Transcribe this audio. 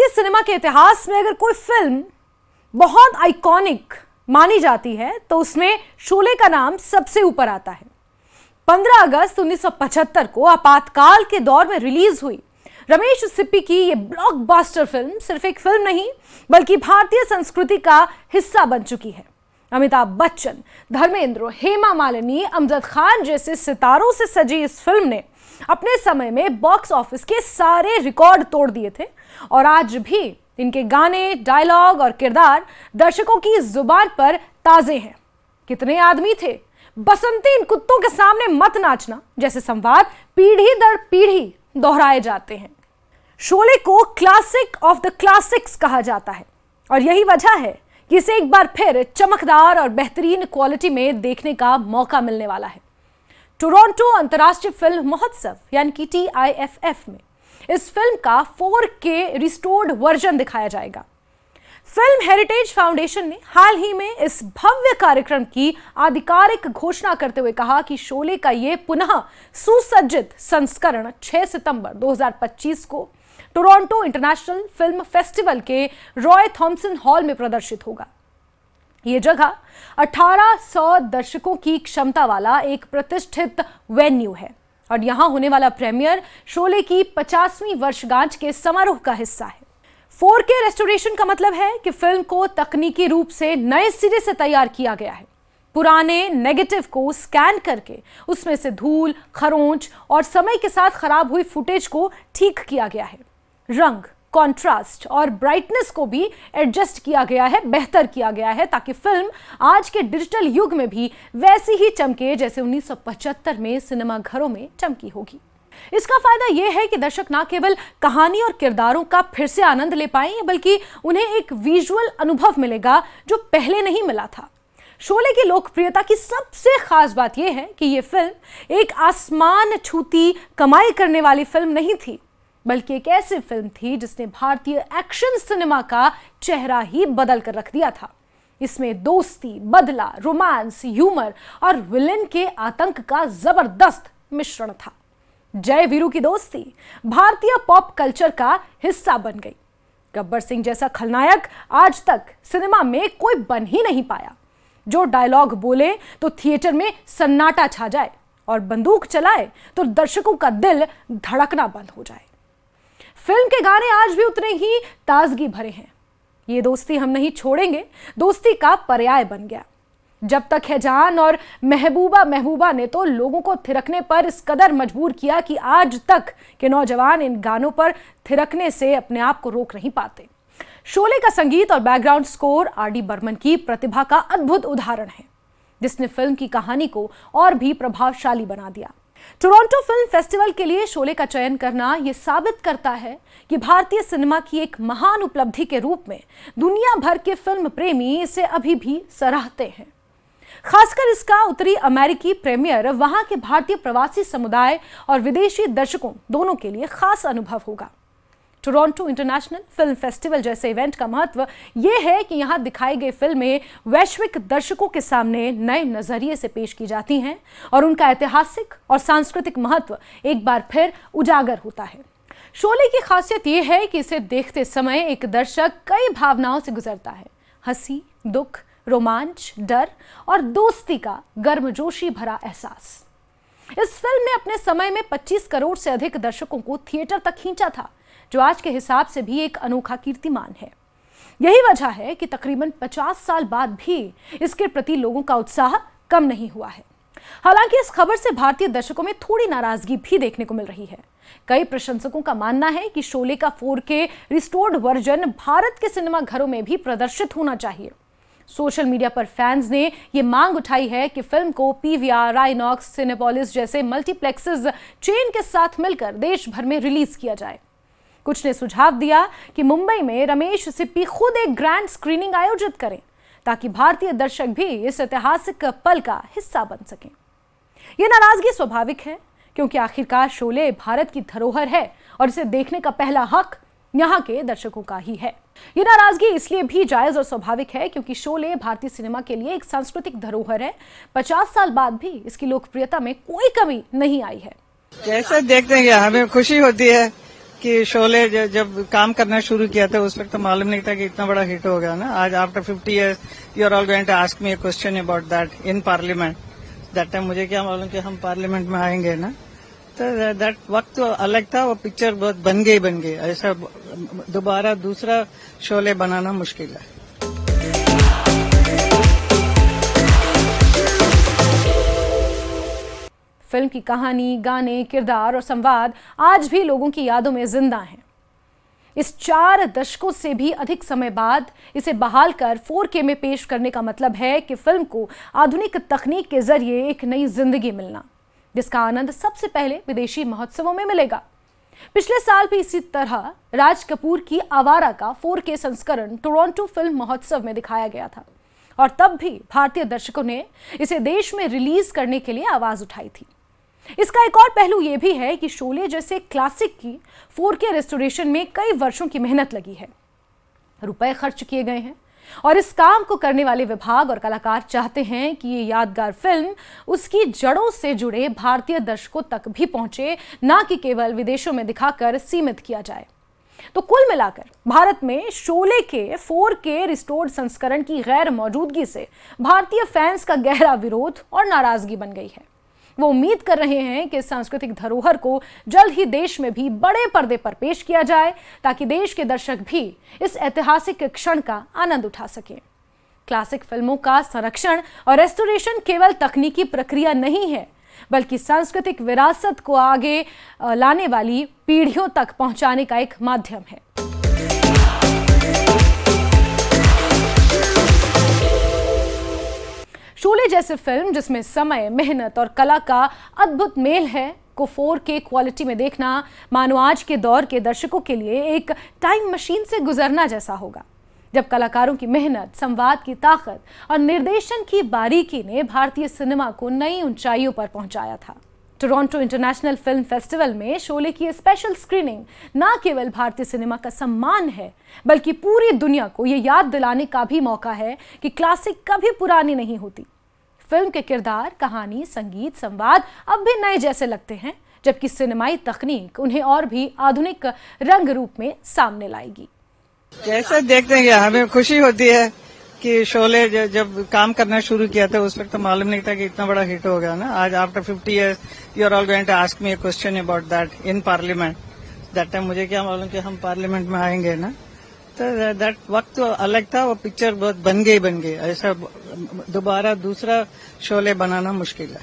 भारतीय सिनेमा के इतिहास में अगर कोई फिल्म बहुत आइकॉनिक मानी जाती है तो उसमें शोले का नाम सबसे ऊपर आता है। 15 अगस्त 1975 को आपातकाल के दौर में रिलीज हुई रमेश सिप्पी की यह ब्लॉकबस्टर फिल्म सिर्फ एक फिल्म नहीं बल्कि भारतीय संस्कृति का हिस्सा बन चुकी है। अमिताभ बच्चन, धर्मेंद्र, हेमा मालिनी, अमजद खान जैसे सितारों से सजी इस फिल्म ने अपने समय में बॉक्स ऑफिस के सारे रिकॉर्ड तोड़ दिए थे और आज भी इनके गाने, डायलॉग और किरदार दर्शकों की जुबान पर ताजे हैं। कितने आदमी थे, बसंती इन कुत्तों के सामने मत नाचना जैसे संवाद पीढ़ी दर पीढ़ी दोहराए जाते हैं। शोले को क्लासिक ऑफ द क्लासिक्स कहा जाता है और यही वजह है कि इसे एक बार फिर चमकदार और बेहतरीन क्वालिटी में देखने का मौका मिलने वाला है। टोरंटो अंतर्राष्ट्रीय फिल्म महोत्सव यानी कि TIFF में इस फिल्म का 4K रिस्टोर्ड वर्जन दिखाया जाएगा। फिल्म हेरिटेज फाउंडेशन ने हाल ही में इस भव्य कार्यक्रम की आधिकारिक घोषणा करते हुए कहा कि शोले का ये पुनः सुसज्जित संस्करण 6 सितंबर 2025 को टोरंटो इंटरनेशनल फिल्म फेस्टिवल के रॉय थॉमसन हॉल में प्रदर्शित होगा। ये जगह 1800 दर्शकों की क्षमता वाला एक प्रतिष्ठित वेन्यू है और यहां होने वाला प्रीमियर शोले की 50वीं वर्षगांठ के समारोह का हिस्सा है। 4K रेस्टोरेशन का मतलब है कि फिल्म को तकनीकी रूप से नए सिरे से तैयार किया गया है। पुराने नेगेटिव को स्कैन करके उसमें से धूल, खरोंच और समय के साथ खराब हुई फुटेज को ठीक किया गया है। रंग, कॉन्ट्रास्ट और ब्राइटनेस को भी एडजस्ट किया गया है, बेहतर किया गया है ताकि फिल्म आज के डिजिटल युग में भी वैसी ही चमके जैसे 1975 में सिनेमा घरों में चमकी होगी। इसका फायदा यह है कि दर्शक न केवल कहानी और किरदारों का फिर से आनंद ले पाएंगे बल्कि उन्हें एक विजुअल अनुभव मिलेगा जो पहले नहीं मिला था। शोले की लोकप्रियता की सबसे खास बात यह है कि यह फिल्म एक आसमान छूती कमाई करने वाली फिल्म नहीं थी बल्कि एक ऐसी फिल्म थी जिसने भारतीय एक्शन सिनेमा का चेहरा ही बदल कर रख दिया था। इसमें दोस्ती, बदला, रोमांस, ह्यूमर और विलेन के आतंक का जबरदस्त मिश्रण था। जय वीरू की दोस्ती भारतीय पॉप कल्चर का हिस्सा बन गई। गब्बर सिंह जैसा खलनायक आज तक सिनेमा में कोई बन ही नहीं पाया, जो डायलॉग बोले तो थिएटर में सन्नाटा छा जाए और बंदूक चलाए तो दर्शकों का दिल धड़कना बंद हो जाए। फिल्म के गाने आज भी उतने ही ताजगी भरे हैं। ये दोस्ती हम नहीं छोड़ेंगे दोस्ती का पर्याय बन गया। जब तक है जान और महबूबा महबूबा ने तो लोगों को थिरकने पर इस कदर मजबूर किया कि आज तक के नौजवान इन गानों पर थिरकने से अपने आप को रोक नहीं पाते। शोले का संगीत और बैकग्राउंड स्कोर RD बर्मन की प्रतिभा का अद्भुत उदाहरण है, जिसने फिल्म की कहानी को और भी प्रभावशाली बना दिया। टोरंटो फिल्म फेस्टिवल के लिए शोले का चयन करना यह साबित करता है कि भारतीय सिनेमा की एक महान उपलब्धि के रूप में दुनिया भर के फिल्म प्रेमी इसे अभी भी सराहते हैं। खासकर इसका उत्तरी अमेरिकी प्रीमियर वहां के भारतीय प्रवासी समुदाय और विदेशी दर्शकों दोनों के लिए खास अनुभव होगा। टोरंटो इंटरनेशनल फिल्म फेस्टिवल जैसे इवेंट का महत्व यह है कि यहां दिखाई गई फिल्में वैश्विक दर्शकों के सामने नए नजरिए से पेश की जाती हैं और उनका ऐतिहासिक और सांस्कृतिक महत्व एक बार फिर उजागर होता है। शोले की खासियत यह है कि इसे देखते समय एक दर्शक कई भावनाओं से गुजरता है। हंसी, दुख, रोमांच, डर और दोस्ती का गर्मजोशी भरा एहसास। इस फिल्म ने अपने समय में 25 करोड़ से अधिक दर्शकों को थिएटर तक खींचा था, जो आज के हिसाब से भी एक अनोखा कीर्तिमान है। यही वजह है कि तकरीबन 50 साल बाद भी इसके प्रति लोगों का उत्साह कम नहीं हुआ है। हालांकि इस खबर से भारतीय दर्शकों में थोड़ी नाराजगी भी देखने को मिल रही है। कई प्रशंसकों का मानना है कि शोले का 4K रिस्टोर्ड वर्जन भारत के सिनेमा घरों में भी प्रदर्शित होना चाहिए। सोशल मीडिया पर फैंस ने यह मांग उठाई है कि फिल्म को PVR, आइनॉक्स, सिनेपोलिस जैसे मल्टीप्लेक्सेस चेन के साथ मिलकर देश भर में रिलीज किया जाए। कुछ ने सुझाव दिया कि मुंबई में रमेश सिप्पी खुद एक ग्रैंड स्क्रीनिंग आयोजित करें ताकि भारतीय दर्शक भी इस ऐतिहासिक पल का हिस्सा बन सकें। यह नाराजगी स्वाभाविक है क्योंकि आखिरकार शोले भारत की धरोहर है और इसे देखने का पहला हक यहाँ के दर्शकों का ही है। ये नाराजगी इसलिए भी जायज और स्वाभाविक है क्योंकि शोले भारतीय सिनेमा के लिए एक सांस्कृतिक धरोहर है। 50 साल बाद भी इसकी लोकप्रियता में कोई कमी नहीं आई है। कैसे देखते हैं, हमें खुशी होती है कि शोले जब काम करना शुरू किया था उस वक्त तो मालूम नहीं था कि इतना बड़ा हिट हो गया ना। आज after 50 years you are all going to ask me a question about that in parliament. That time मुझे क्या मालूम कि हम पार्लियामेंट में आएंगे ना। तो दैट वक्त तो अलग था, वो पिक्चर बहुत बन गई। ऐसा दोबारा दूसरा शोले बनाना मुश्किल है। फिल्म की कहानी, गाने, किरदार और संवाद आज भी लोगों की यादों में जिंदा हैं। इस 4 दशकों से भी अधिक समय बाद इसे बहाल कर 4K में पेश करने का मतलब है कि फिल्म को आधुनिक तकनीक के जरिए एक नई जिंदगी मिलना, जिसका आनंद सबसे पहले विदेशी महोत्सवों में मिलेगा। पिछले साल भी इसी तरह राज कपूर की आवारा का 4K संस्करण टोरंटो फिल्म महोत्सव में दिखाया गया था और तब भी भारतीय दर्शकों ने इसे देश में रिलीज करने के लिए आवाज उठाई थी। इसका एक और पहलू यह भी है कि शोले जैसे क्लासिक की 4K रेस्टोरेशन में कई वर्षों की मेहनत लगी है, रुपए खर्च किए गए हैं और इस काम को करने वाले विभाग और कलाकार चाहते हैं कि ये यादगार फिल्म उसकी जड़ों से जुड़े भारतीय दर्शकों तक भी पहुंचे, ना कि केवल विदेशों में दिखाकर सीमित किया जाए। तो कुल मिलाकर भारत में शोले के 4K रिस्टोर्ड संस्करण की गैर मौजूदगी से भारतीय फैंस का गहरा विरोध और नाराजगी बन गई है। वो उम्मीद कर रहे हैं कि सांस्कृतिक धरोहर को जल्द ही देश में भी बड़े पर्दे पर पेश किया जाए, ताकि देश के दर्शक भी इस ऐतिहासिक क्षण का आनंद उठा सकें। क्लासिक फिल्मों का संरक्षण और रेस्टोरेशन केवल तकनीकी प्रक्रिया नहीं है, बल्कि सांस्कृतिक विरासत को आगे लाने वाली पीढ़ियों तक पहुंचाने का एक माध्यम है। शोले जैसी फिल्म जिसमें समय, मेहनत और कला का अद्भुत मेल है को 4K क्वालिटी में देखना मानो आज के दौर के दर्शकों के लिए एक टाइम मशीन से गुजरना जैसा होगा, जब कलाकारों की मेहनत, संवाद की ताकत और निर्देशन की बारीकी ने भारतीय सिनेमा को नई ऊंचाइयों पर पहुंचाया था। टोरंटो इंटरनेशनल फिल्म फेस्टिवल में शोले की स्पेशल स्क्रीनिंग न केवल भारतीय सिनेमा का सम्मान है, बल्कि पूरी दुनिया को यह याद दिलाने का भी मौका है कि क्लासिक कभी पुरानी नहीं होती। फिल्म के किरदार, कहानी, संगीत, संवाद अब भी नए जैसे लगते हैं, जबकि सिनेमाई तकनीक उन्हें और भी आधुनिक रंग रूप में सामने लाएगी। कैसे देखते हैं, हमें खुशी होती है कि शोले जब काम करना शुरू किया था उस वक्त तो मालूम नहीं था कि इतना बड़ा हिट हो गया ना। आज after 50 years you are all going to ask me a question about that in parliament. That time मुझे क्या मालूम कि हम पार्लियामेंट में आएंगे ना। तो दैट वक्त तो अलग था, वो पिक्चर बहुत बन गई। ऐसा दोबारा दूसरा शोले बनाना मुश्किल है।